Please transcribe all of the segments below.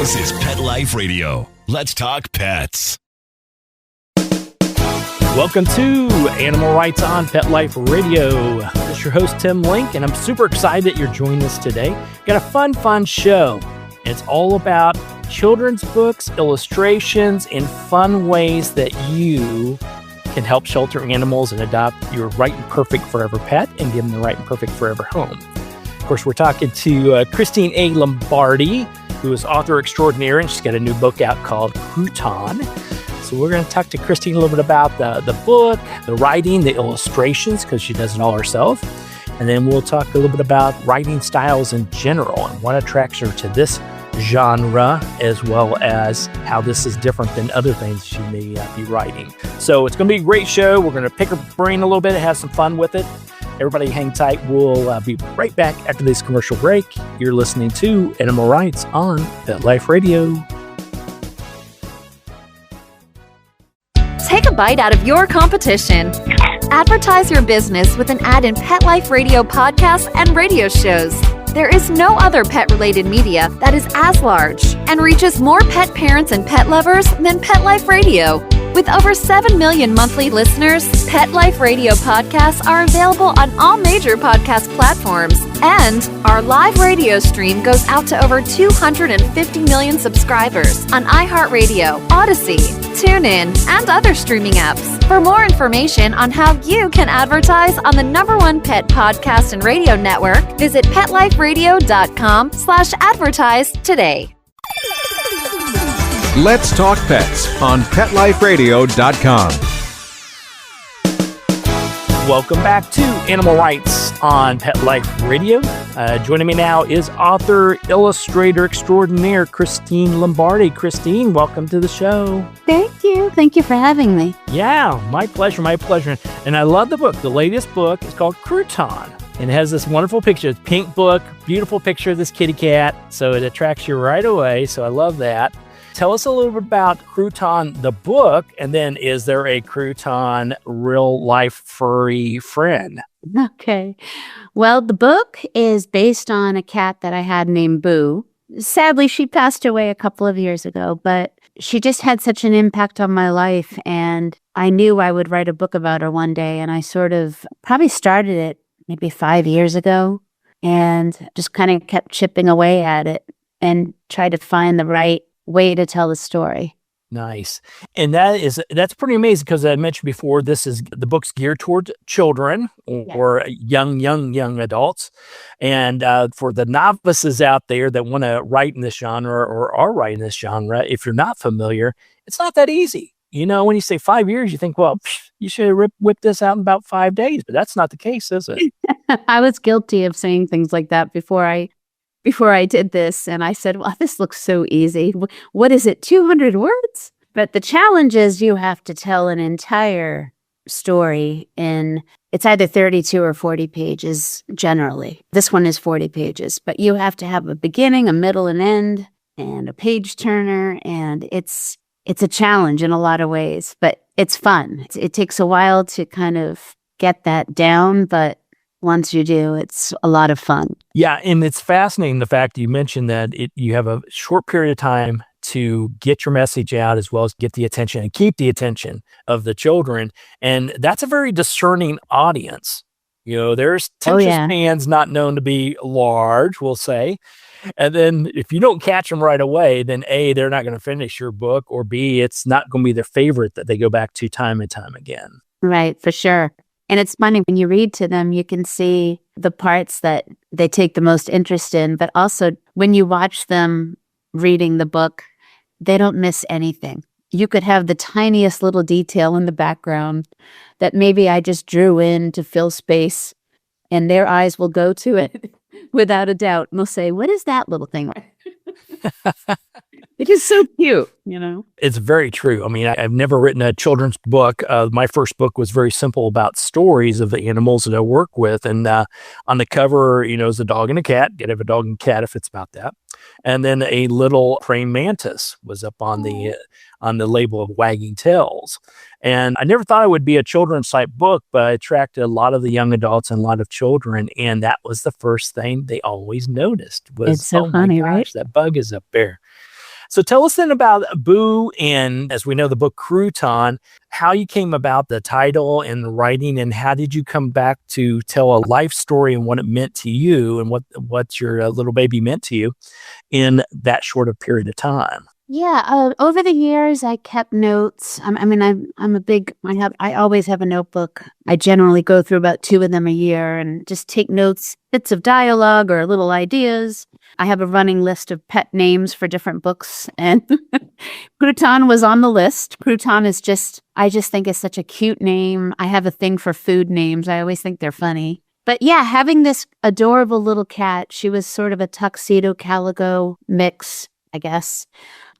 This is Pet Life Radio. Let's talk pets. Welcome to Animal Rights on Pet Life Radio. This is your host, Tim Link, and I'm super excited that you're joining us today. Got a fun show. It's all about children's books, illustrations, and fun ways that you can help shelter animals and adopt your right and perfect forever pet and give them the right and perfect forever home. Of course, we're talking to Kristine A. Lombardi, who is author extraordinaire, and she's got a new book out called Crouton. So we're going to talk to Kristine a little bit about the book, the writing, the illustrations, because she does it all herself. And then we'll talk a little bit about writing styles in general and what attracts her to this genre, as well as how this is different than other things she may be writing. So it's going to be a great show. We're going to pick her brain a little bit and have some fun with it. Everybody hang tight. We'll be right back after this commercial break. You're listening to Animal Rights on Pet Life Radio. Take a bite out of your competition. Advertise your business with an ad in Pet Life Radio podcasts and radio shows. There is no other pet-related media that is as large and reaches more pet parents and pet lovers than Pet Life Radio. With over 7 million monthly listeners, Pet Life Radio podcasts are available on all major podcast platforms. And our live radio stream goes out to over 250 million subscribers on iHeartRadio, Odyssey, TuneIn, and other streaming apps. For more information on how you can advertise on the #1 pet podcast and radio network, visit PetLifeRadio.com/advertise today. Let's Talk Pets on PetLifeRadio.com. Welcome back to Animal Rights on Pet Life Radio. Joining me now is author, illustrator extraordinaire, Kristine Lombardi. Kristine, welcome to the show. Thank you. Thank you for having me. Yeah, my pleasure. And I love the book. The latest book is called Crouton. And it has this wonderful picture. It's a pink book, beautiful picture of this kitty cat. So it attracts you right away. So I love that. Tell us a little bit about Crouton, the book, and then is there a Crouton real-life furry friend? Okay. Well, the book is based on a cat that I had named Boo. Sadly, she passed away a couple of years ago, but she just had such an impact on my life, and I knew I would write a book about her one day, and I sort of probably started it maybe 5 years ago and just kind of kept chipping away at it and tried to find the right way to tell the story. Nice. And that's pretty amazing because I mentioned before, the book's geared towards children or young adults. And for the novices out there that want to write in this genre or are writing this genre, if you're not familiar, it's not that easy. You know, when you say 5 years, you think, well, you should have whipped this out in about 5 days, but that's not the case, is it? I was guilty of saying things like that before I did this, and I said, well, this looks so easy. What is it, 200 words? But the challenge is you have to tell an entire story it's either 32 or 40 pages generally. This one is 40 pages, but you have to have a beginning, a middle, and end, and a page turner, and it's a challenge in a lot of ways, but it's fun. It takes a while to kind of get that down, but once you do, it's a lot of fun. Yeah, and it's fascinating the fact that you mentioned that you have a short period of time to get your message out as well as get the attention and keep the attention of the children. And that's a very discerning audience. You know, there's attention spans not known to be large, we'll say. And then if you don't catch them right away, then A, they're not going to finish your book, or B, it's not going to be their favorite that they go back to time and time again. Right, for sure. And it's funny, when you read to them, you can see the parts that they take the most interest in, but also when you watch them reading the book, they don't miss anything. You could have the tiniest little detail in the background that maybe I just drew in to fill space, and their eyes will go to it without a doubt. And they'll say, what is that little thing? It is so cute, you know? It's very true. I mean, I've never written a children's book. My first book was very simple about stories of the animals that I work with. And on the cover, you know, is a dog and a cat. You have a dog and cat if it's about that. And then a little praying mantis was up on the label of Wagging Tails. And I never thought it would be a children's type book, but I attracted a lot of the young adults and a lot of children. And that was the first thing they always noticed was, it's so funny, my gosh, right? That bug is up there. So tell us then about Boo and, as we know, the book Crouton, how you came about the title and the writing, and how did you come back to tell a life story and what it meant to you and what your little baby meant to you in that short a period of time? Yeah, over the years, I kept notes. I always have a notebook. I generally go through about 2 of them a year and just take notes, bits of dialogue or little ideas. I have a running list of pet names for different books, and Crouton was on the list. Crouton is I just think it's such a cute name. I have a thing for food names. I always think they're funny. But yeah, having this adorable little cat, she was sort of a tuxedo calico mix, I guess.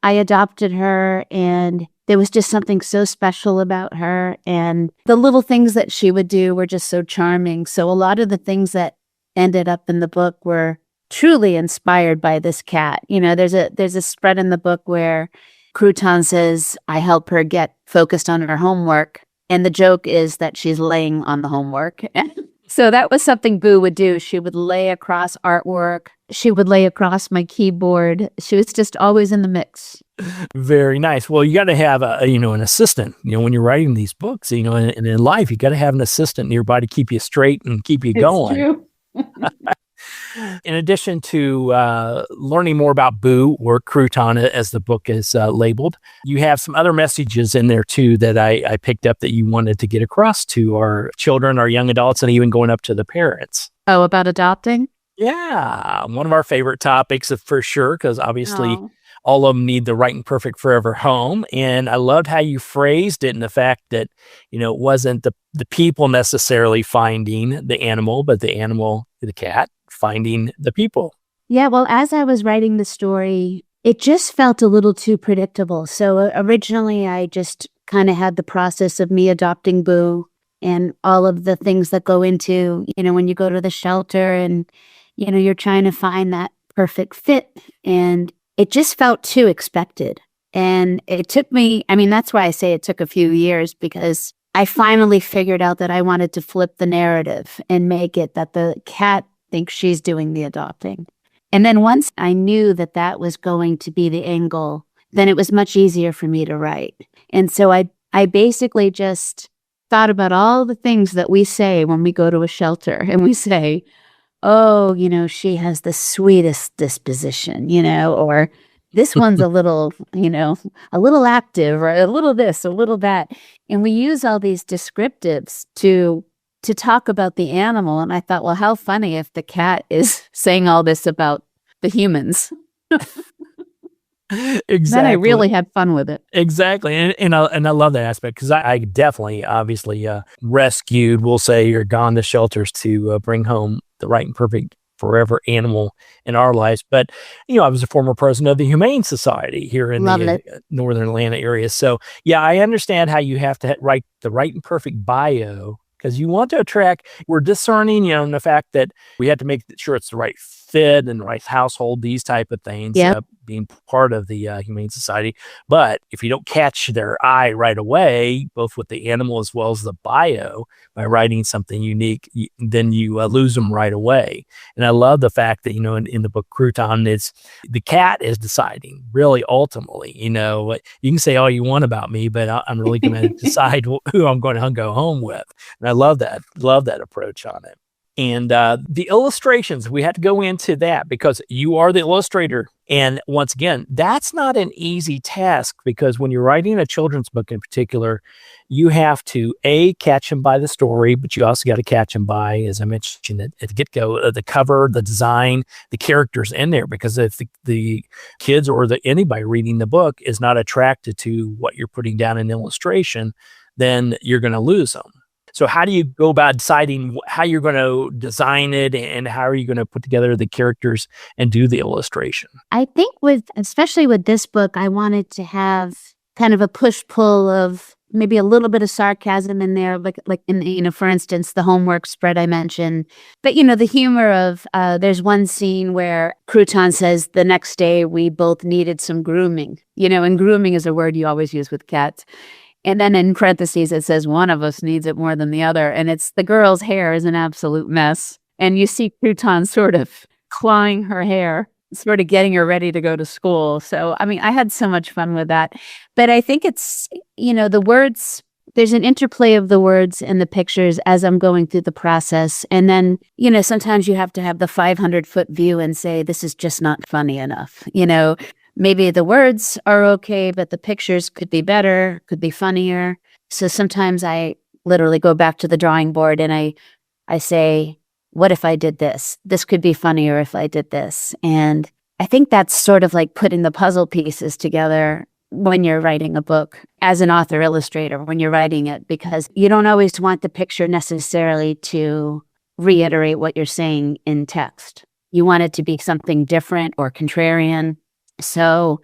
I adopted her, and there was just something so special about her. And the little things that she would do were just so charming. So a lot of the things that ended up in the book were truly inspired by this cat. There's a spread in the book where Crouton says, I help her get focused on her homework. And the joke is that she's laying on the homework. So that was something Boo would do. She would lay across artwork. She would lay across my keyboard. She was just always in the mix. Very nice. Well, you got to have an assistant, when you're writing these books, and in life, you got to have an assistant nearby to keep you straight and keep you going. True. In addition to learning more about Boo, or Crouton as the book is labeled, you have some other messages in there too that I picked up that you wanted to get across to our children, our young adults, and even going up to the parents. Oh, about adopting? Yeah, one of our favorite topics for sure, because obviously all of them need the right and perfect forever home. And I loved how you phrased it, and the fact that, it wasn't the people necessarily finding the animal, but the animal, the cat, finding the people. Yeah, well, as I was writing the story, it just felt a little too predictable. So originally, I just kind of had the process of me adopting Boo and all of the things that go into, when you go to the shelter and, you're trying to find that perfect fit. And it just felt too expected. And it took me, that's why I say it took a few years, because I finally figured out that I wanted to flip the narrative and make it that the cat thinks she's doing the adopting. And then once I knew that that was going to be the angle, then it was much easier for me to write. And so I basically just thought about all the things that we say when we go to a shelter, and we say, oh, she has the sweetest disposition, or this one's a little, a little active, or a little this, a little that. And we use all these descriptives to talk about the animal. And I thought, well, how funny if the cat is saying all this about the humans. Exactly. Then I really had fun with it. Exactly. And I love that aspect, because I definitely, obviously, rescued, we'll say, or gone to shelters to bring home the right and perfect forever animal in our lives. But, I was a former president of the Humane Society here in the Northern Atlanta area. So, yeah, I understand how you have to write the right and perfect bio, because you want to attract, we're discerning, in the fact that we have to make sure it's the right fit and the right household, these type of things, being part of the Humane Society. But if you don't catch their eye right away, both with the animal as well as the bio, by writing something unique, then you lose them right away. And I love the fact that, in the book Crouton, it's the cat is deciding, really, ultimately. You can say all you want about me, but I'm really going to decide who I'm going to go home with. And I love that approach on it. And the illustrations, we had to go into that, because you are the illustrator. And once again, that's not an easy task, because when you're writing a children's book in particular, you have to, catch them by the story, but you also got to catch them by, as I mentioned at the get-go, the cover, the design, the characters in there. Because if the kids or anybody reading the book is not attracted to what you're putting down in illustration, then you're going to lose them. So how do you go about deciding how you're going to design it, and how are you going to put together the characters and do the illustration? I think especially with this book, I wanted to have kind of a push-pull of maybe a little bit of sarcasm in there, like in, for instance, the homework spread I mentioned. But, the humor of, there's one scene where Crouton says the next day we both needed some grooming, and grooming is a word you always use with cats. And then in parentheses, it says one of us needs it more than the other. And it's the girl's hair is an absolute mess. And you see Crouton sort of clawing her hair. sort of getting her ready to go to school. So, I mean, I had so much fun with that. But I think it's, the words, there's an interplay of the words and the pictures as I'm going through the process. And then, sometimes you have to have the 500-foot view and say, this is just not funny enough. Maybe the words are okay, but the pictures could be better, could be funnier. So sometimes I literally go back to the drawing board and I say, what if I did this? This could be funnier if I did this. And I think that's sort of like putting the puzzle pieces together when you're writing a book as an author-illustrator, when you're writing it, because you don't always want the picture necessarily to reiterate what you're saying in text. You want it to be something different or contrarian. So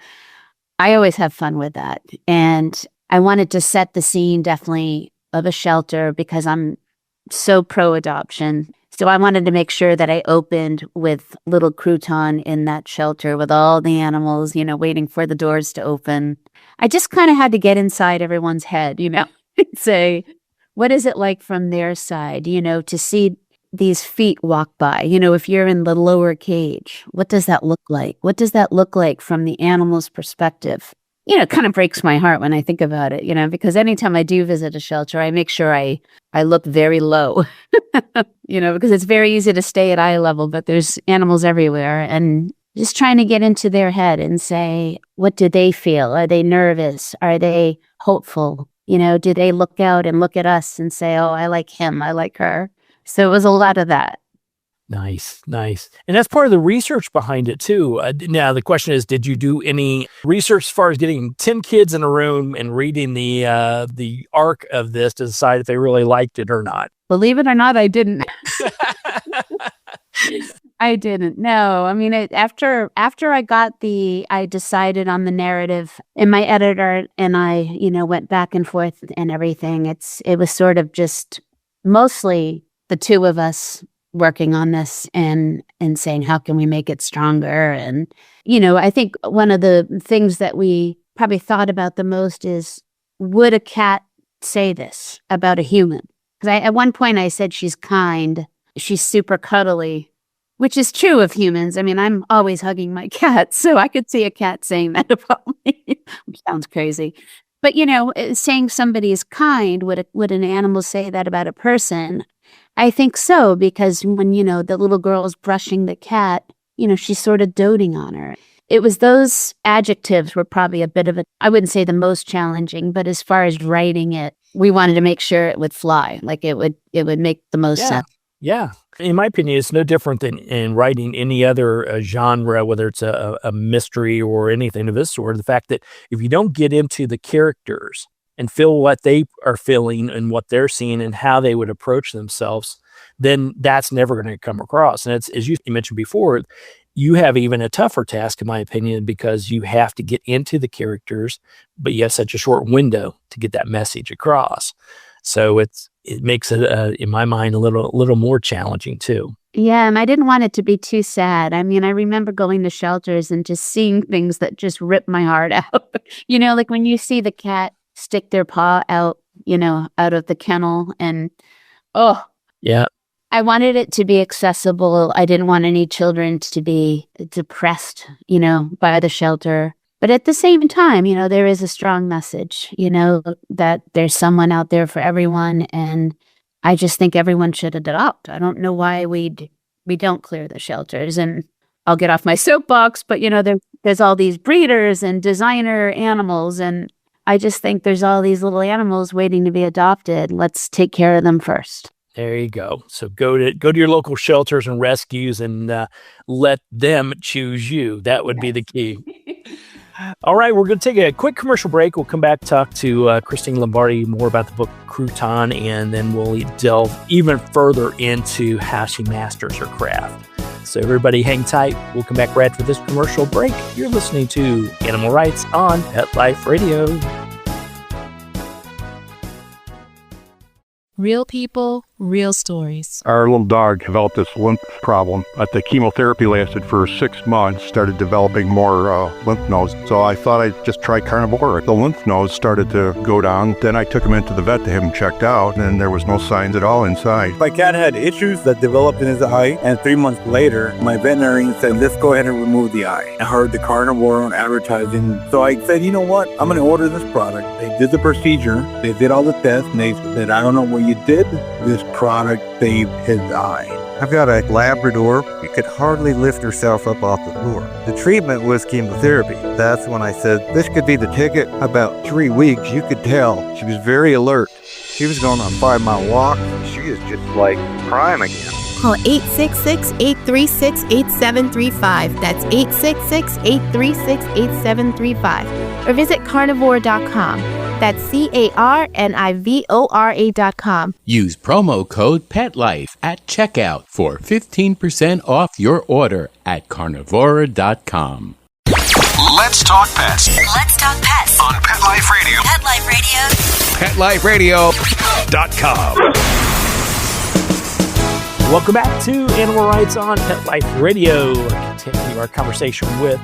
I always have fun with that. And I wanted to set the scene definitely of a shelter because I'm so pro-adoption. So I wanted to make sure that I opened with little Crouton in that shelter with all the animals, waiting for the doors to open. I just kind of had to get inside everyone's head, and say, what is it like from their side, to see these feet walk by? If you're in the lower cage, what does that look like? What does that look like from the animal's perspective? It kind of breaks my heart when I think about it, because anytime I do visit a shelter, I make sure I look very low, because it's very easy to stay at eye level, but there's animals everywhere. And just trying to get into their head and say, what do they feel? Are they nervous? Are they hopeful? Do they look out and look at us and say, oh, I like him, I like her? So it was a lot of that. Nice. And that's part of the research behind it too. Now, the question is, did you do any research as far as getting 10 kids in a room and reading the arc of this to decide if they really liked it or not? Believe it or not, I didn't. I didn't. No. I mean, after I decided on the narrative, and my editor and I, went back and forth and everything. It was sort of just mostly the two of us working on this and saying, how can we make it stronger? And, I think one of the things that we probably thought about the most is, would a cat say this about a human? Because at one point I said she's kind, she's super cuddly, which is true of humans. I mean, I'm always hugging my cat, so I could see a cat saying that about me, which sounds crazy. But, saying somebody is kind, would an animal say that about a person? I think so, because when, the little girl's brushing the cat, she's sort of doting on her. It was those adjectives were probably a bit of I wouldn't say the most challenging, but as far as writing it, we wanted to make sure it would fly, like it would make the most sense. Yeah. In my opinion, it's no different than in writing any other genre, whether it's a mystery or anything of this sort. The fact that if you don't get into the characters and feel what they are feeling and what they're seeing and how they would approach themselves, then that's never going to come across. And it's, as you mentioned before, you have even a tougher task, in my opinion, because you have to get into the characters, but you have such a short window to get that message across. So it makes it, in my mind, a little more challenging too. Yeah, and I didn't want it to be too sad. I mean, I remember going to shelters and just seeing things that just ripped my heart out. Like when you see the cat stick their paw out, out of the kennel, and yeah. I wanted it to be accessible. I didn't want any children to be depressed, by the shelter. But at the same time, there is a strong message, that there's someone out there for everyone. And I just think everyone should adopt. I don't know why we don't clear the shelters. And I'll get off my soapbox, but, there's all these breeders and designer animals. And I just think there's all these little animals waiting to be adopted. Let's take care of them first. There you go. So go to your local shelters and rescues and let them choose you. That would be the key. All right, we're going to take a quick commercial break. We'll come back, talk to Kristine Lombardi more about the book Crouton, and then we'll delve even further into how she masters her craft. So everybody hang tight. We'll come back right after this commercial break. You're listening to Animal Rights on Pet Life Radio. Real people, Real stories. Our little dog developed this lymph problem. The chemotherapy lasted for 6 months, started developing more lymph nodes. So I thought I'd just try carnivore. The lymph nodes started to go down. Then I took him into the vet to have him checked out, and there was no signs at all inside. My cat had issues that developed in his eye, and 3 months later, my veterinarian said, let's go ahead and remove the eye. I heard the carnivore on advertising, so I said, you know what? I'm going to order this product. They did the procedure, they did all the tests, and they said, I don't know what you did. This product saved his eye. I've got a Labrador. She could hardly lift herself up off the floor. The treatment was chemotherapy. That's when I said, this could be the ticket. About 3 weeks, you could tell she was very alert. She was going on a 5-mile walk. She is just like prime again. Call 866-836-8735. That's 866-836-8735. Or visit carnivore.com. That's carnivora.com. Use promo code PETLIFE at checkout for 15% off your order at carnivora.com. Let's talk pets. Let's talk pets On Pet Life Radio. Pet Life Radio. PetLifeRadio.com. Welcome back to Animal Rights on Pet Life Radio. Continue our conversation with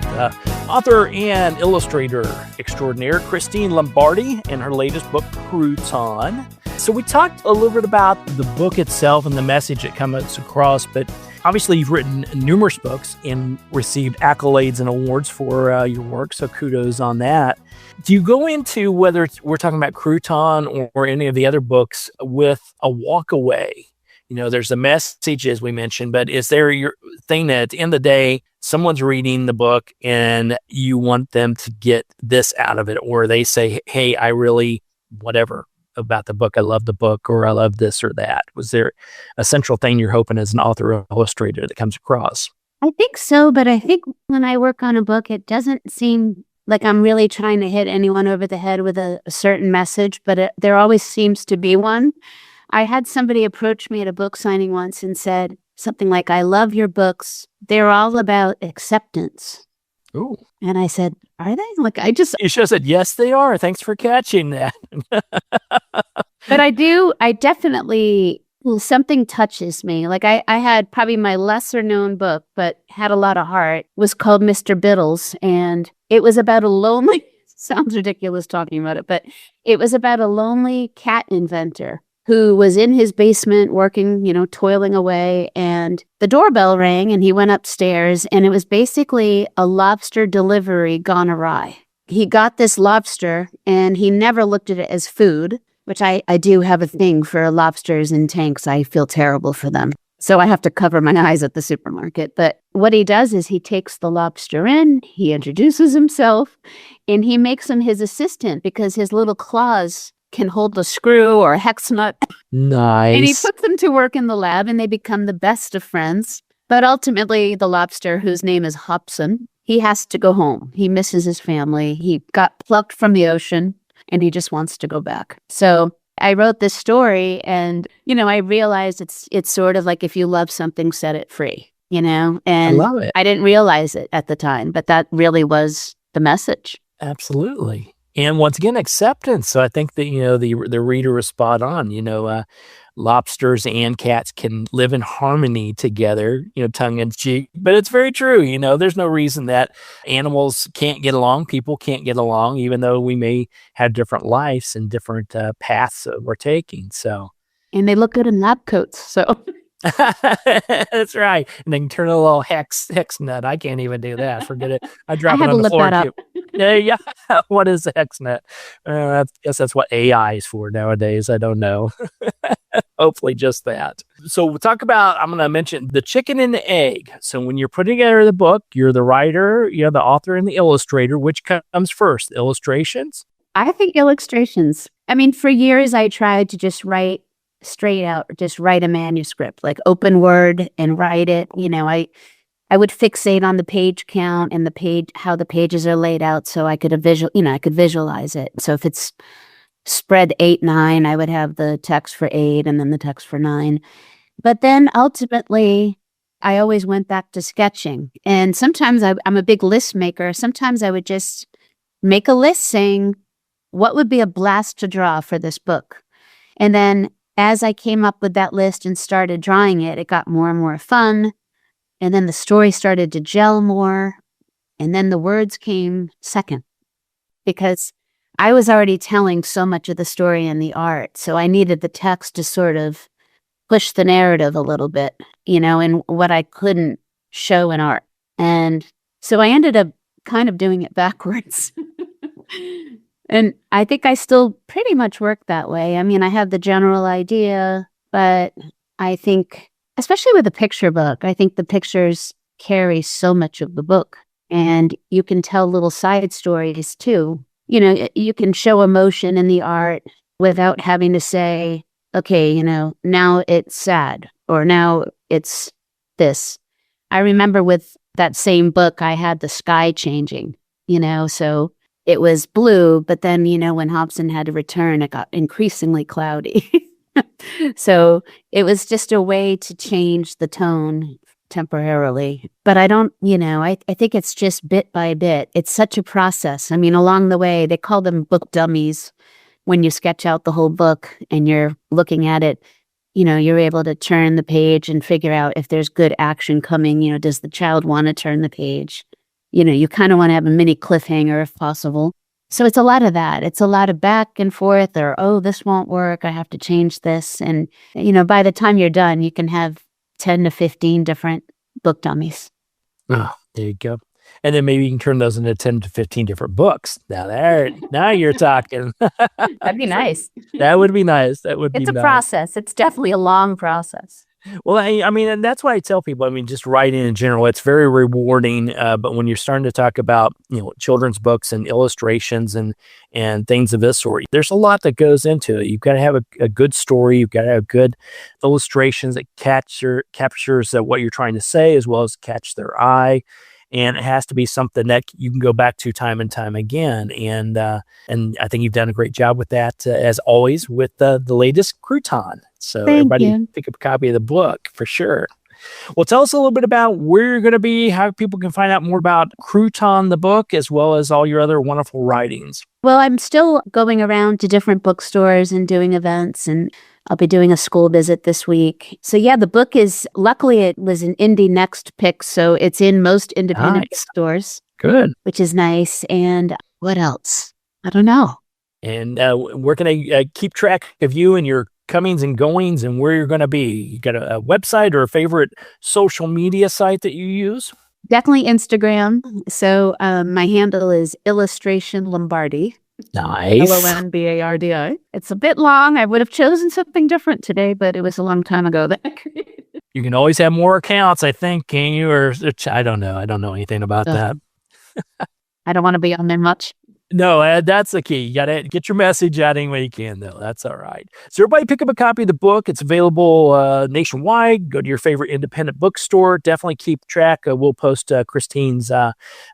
author and illustrator extraordinaire Kristine Lombardi and her latest book, Crouton. So we talked a little bit about the book itself and the message it comes across, but obviously you've written numerous books and received accolades and awards for your work, so kudos on that. Do you go into, whether we're talking about Crouton or any of the other books, with a walk away? You know, there's a message, as we mentioned, but is there your thing that at the end of the day, someone's reading the book and you want them to get this out of it, or they say, hey, I really, whatever about the book, I love the book, or I love this or that? Was there a central thing you're hoping as an author or illustrator that comes across? I think so, but I think when I work on a book, it doesn't seem like I'm really trying to hit anyone over the head with a certain message, but there always seems to be one. I had somebody approach me at a book signing once and said something like, I love your books. They're all about acceptance. Ooh. And I said, are they? You should have said, yes, they are. Thanks for catching that. But I definitely, something touches me. Like I had probably my lesser known book, but had a lot of heart, was called Mr. Biddles. And it was about a lonely, sounds ridiculous talking about it, but it was about a lonely cat inventor who was in his basement working, toiling away, and the doorbell rang and he went upstairs, and it was basically a lobster delivery gone awry. He got this lobster and he never looked at it as food, which I do have a thing for lobsters in tanks. I feel terrible for them. So I have to cover my eyes at the supermarket. But what he does is he takes the lobster in, he introduces himself, and he makes him his assistant because his little claws can hold a screw or a hex nut. Nice. And he puts them to work in the lab and they become the best of friends. But ultimately, the lobster, whose name is Hobson, he has to go home. He misses his family. He got plucked from the ocean and he just wants to go back. So I wrote this story and, I realized it's sort of like if you love something, set it free, and I love it. I didn't realize it at the time, but that really was the message. Absolutely. And once again, acceptance. So I think that, the reader was spot on. Lobsters and cats can live in harmony together, tongue in cheek. But it's very true. There's no reason that animals can't get along. People can't get along, even though we may have different lives and different paths that we're taking. So, and they look good in lab coats. So. That's right. And then turn a little hex nut. I can't even do that. Forget it. I drop it on the floor. Yeah. What is the hex nut? I guess that's what AI is for nowadays. I don't know. Hopefully just that. So we'll talk about, I'm going to mention the chicken and the egg. So when you're putting together the book, you're the writer, you're the author and the illustrator. Which comes first, illustrations? I think illustrations. I mean, for years I tried to just write straight out, just write a manuscript, like open Word and write it. I would fixate on the page count and how the pages are laid out so I could I could visualize it. So if it's spread 8-9, I would have the text for 8 and then the text for 9. But then ultimately, I always went back to sketching. And sometimes I'm a big list maker. Sometimes I would just make a list saying, what would be a blast to draw for this book? And then as I came up with that list and started drawing it, it got more and more fun. And then the story started to gel more. And then the words came second, because I was already telling so much of the story in the art. So I needed the text to sort of push the narrative a little bit, in what I couldn't show in art. And so I ended up kind of doing it backwards. And I think I still pretty much work that way. I mean, I have the general idea, but I think, especially with a picture book, I think the pictures carry so much of the book. And you can tell little side stories too. You can show emotion in the art without having to say, okay, now it's sad or now it's this. I remember with that same book, I had the sky changing, so it was blue, but then, when Hobson had to return, it got increasingly cloudy. So it was just a way to change the tone temporarily. But I don't, I think it's just bit by bit. It's such a process. I mean, along the way, they call them book dummies. When you sketch out the whole book and you're looking at it, you're able to turn the page and figure out if there's good action coming. Does the child want to turn the page? You kind of want to have a mini cliffhanger if possible. So it's a lot of that. It's a lot of back and forth, or, oh, this won't work, I have to change this. And, by the time you're done, you can have 10 to 15 different book dummies. Oh, there you go. And then maybe you can turn those into 10 to 15 different books. Now you're talking. That'd be nice. That would be nice. It's a process. It's definitely a long process. Well, I mean, and that's why I tell people, just writing in general, it's very rewarding. But when you're starting to talk about, children's books and illustrations and things of this sort, there's a lot that goes into it. You've got to have a good story. You've got to have good illustrations that captures what you're trying to say, as well as catch their eye. And it has to be something that you can go back to time and time again. And I think you've done a great job with that, as always, with the latest Crouton. So everybody pick up a copy of the book for sure. Well, tell us a little bit about where you're going to be, how people can find out more about Crouton, the book, as well as all your other wonderful writings. Well, I'm still going around to different bookstores and doing events, and I'll be doing a school visit this week. So yeah, the book luckily it was an Indie Next pick, so it's in most independent stores. Good. Which is nice. And what else? I don't know. And where can I keep track of you and your comings and goings and where you're going to be? You got a website or a favorite social media site that you use? Definitely Instagram. So my handle is Illustration Lombardi. Nice. Lombardi. It's a bit long. I would have chosen something different today, but it was a long time ago that I created it. You can always have more accounts, I think, can you? Or I don't know. I don't know anything about that. I don't want to be on there much. No, that's the key. You got to get your message out any way you can, though. That's all right. So everybody pick up a copy of the book. It's available nationwide. Go to your favorite independent bookstore. Definitely keep track. We'll post Kristine's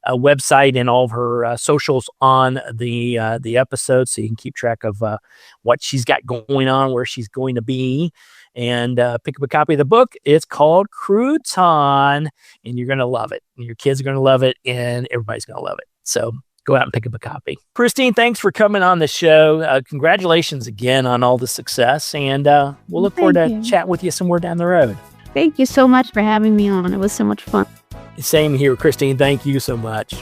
website and all of her socials on the episode, so you can keep track of what she's got going on, where she's going to be. And pick up a copy of the book. It's called Crouton, and you're going to love it. Your kids are going to love it, and everybody's going to love it. So go out and pick up a copy. Kristine, thanks for coming on the show. Congratulations again on all the success, and we'll look forward to chatting with you somewhere down the road. Thank you so much for having me on. It was so much fun. Same here, Kristine. Thank you so much.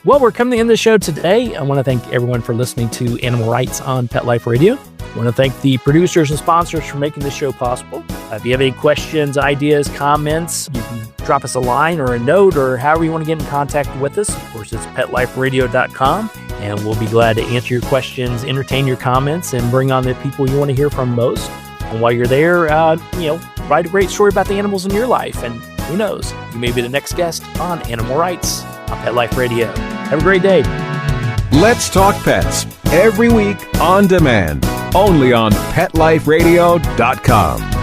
Well, we're coming to the end of the show today. I want to thank everyone for listening to Animal Rights on Pet Life Radio. I want to thank the producers and sponsors for making this show possible. If you have any questions, ideas, comments, you can drop us a line or a note or however you want to get in contact with us. Of course, it's petliferadio.com, and we'll be glad to answer your questions, entertain your comments, and bring on the people you want to hear from most. And while you're there, write a great story about the animals in your life, and who knows, you may be the next guest on Animal Rights on Pet Life Radio. Have a great day. Let's Talk Pets, every week on demand, only on PetLifeRadio.com.